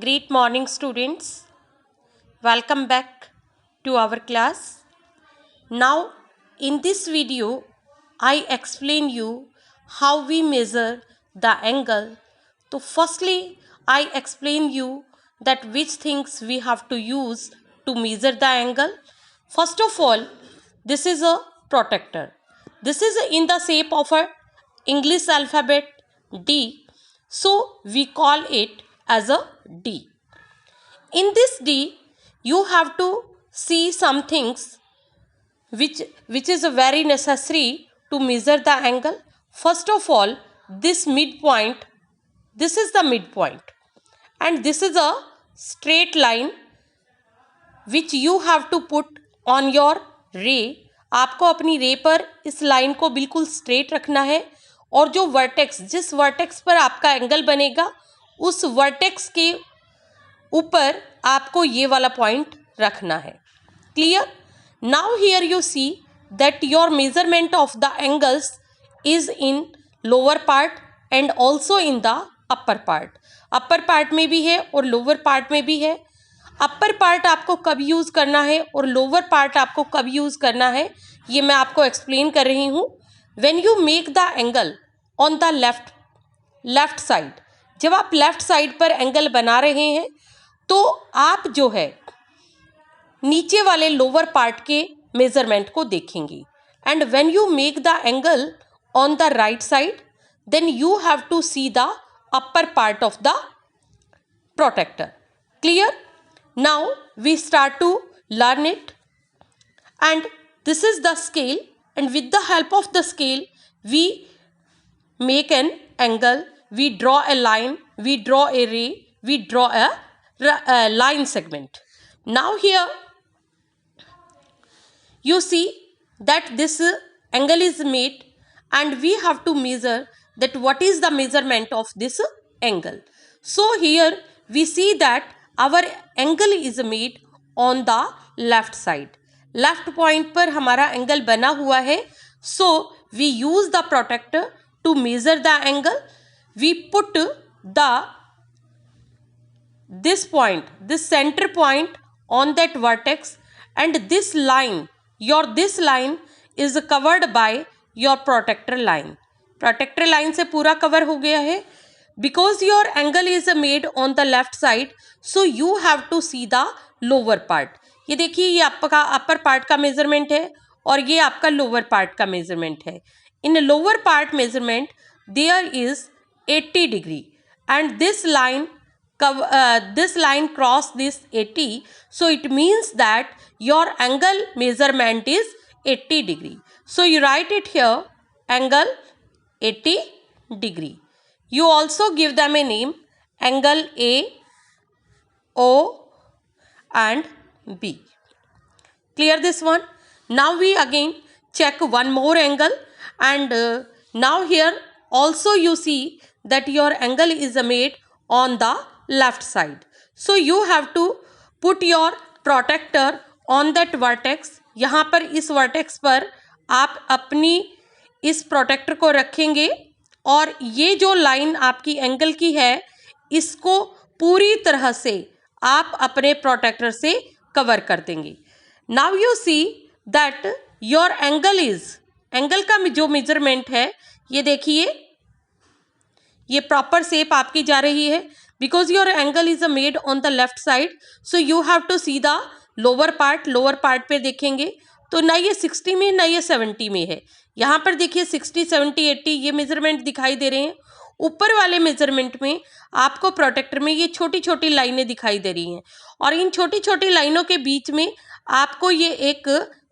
Great morning, students. Welcome back to our class. Now, in this video, I explain you how we measure the angle. So, firstly, I explain you that which things we have to use to measure the angle. First of all, this is a protractor. This is in the shape of a English alphabet D. So, we call it as a D. In this D, you have to see some things which is very necessary to measure the angle. First of all, this midpoint, this is the midpoint, and this is a straight line which you have to put on your ray. आपको अपनी रे पर इस line को बिल्कुल straight रखना है और जो वर्टेक्स, जिस वर्टेक्स पर आपका एंगल बनेगा उस वर्टेक्स के ऊपर आपको ये वाला पॉइंट रखना है. Clear? Now here you see that your measurement of the angles is in lower part and also in the upper part. Upper part में भी है और लोअर पार्ट में भी है. अपर पार्ट आपको कब यूज़ करना है और लोअर पार्ट आपको कब यूज़ करना है ये मैं आपको एक्सप्लेन कर रही हूँ. When you make the angle on the left side, जब आप लेफ्ट साइड पर एंगल बना रहे हैं तो आप जो है नीचे वाले लोअर पार्ट के मेजरमेंट को देखेंगे. And when you make the angle on the right side then you have to see the upper part of the protractor. Clear? Now we start to learn it. And this is the scale and with the help of the scale we make an angle, we draw a line, we draw a ray, we draw a line segment. Now here you see that this angle is made and we have to measure that what is the measurement of this angle. So here we see that our angle is made on the left side. Left point पर हमारा angle बना हुआ है. So we use the protractor to measure the angle. We put this point, this center point on that vertex, and this line, this line is covered by your protractor line. Protractor line से पूरा cover हो गया है. Because your angle is made on the left side, so you have to see the lower part. ये देखिए, ये आपका upper part का मेजरमेंट है और ये आपका लोअर पार्ट का मेजरमेंट है. In a lower part measurement, there is 80 degree, and this line cross this 80, so it means that your angle measurement is 80 degree. So you write it here, angle 80 degree. You also give them a name, angle A, O, and B. Clear this one? Now we again check one more angle. And now here also you see that your angle is made on the left side. So you have to put your protractor on that vertex. यहाँ पर इस vertex पर आप अपनी इस protractor को रखेंगे और ये जो line आपकी angle की है इसको पूरी तरह से आप अपने protractor से cover कर देंगे. Now you see that your angle is, angle का जो मेजरमेंट है ये देखिए, ये प्रॉपर शेप आपकी जा रही है. Because your angle is made on the left side, so you have to see the lower part. Lower part पे देखेंगे तो ना ये 60 में ना ये 70 में है. यहाँ पर देखिए 60, 70, 80 ये मेजरमेंट दिखाई दे रहे हैं. ऊपर वाले मेजरमेंट में आपको प्रोटेक्टर में ये छोटी छोटी लाइनें दिखाई दे रही हैं और इन छोटी छोटी लाइनों के बीच में आपको ये एक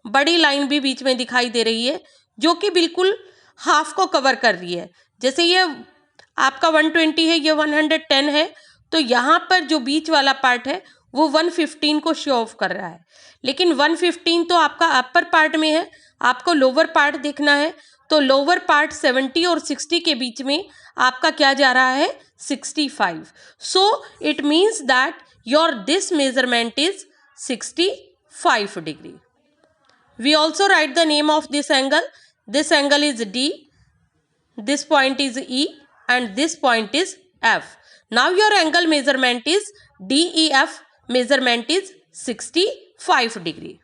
बड़ी लाइन भी बीच में दिखाई दे रही है जो कि बिल्कुल हाफ को कवर कर रही है. जैसे ये आपका 120 है, ये 110 है, तो यहाँ पर जो बीच वाला पार्ट है वो 115 को शो ऑफ कर रहा है. लेकिन 115 तो आपका अपर पार्ट में है, आपको लोअर पार्ट देखना है. तो लोअर पार्ट 70 और 60 के बीच में आपका क्या जा रहा है, 65. So it means that your this measurement is 65 degree. We also write the name of this angle. This angle is D, this point is E, and this point is F. Now your angle measurement is DEF measurement is 65 degree.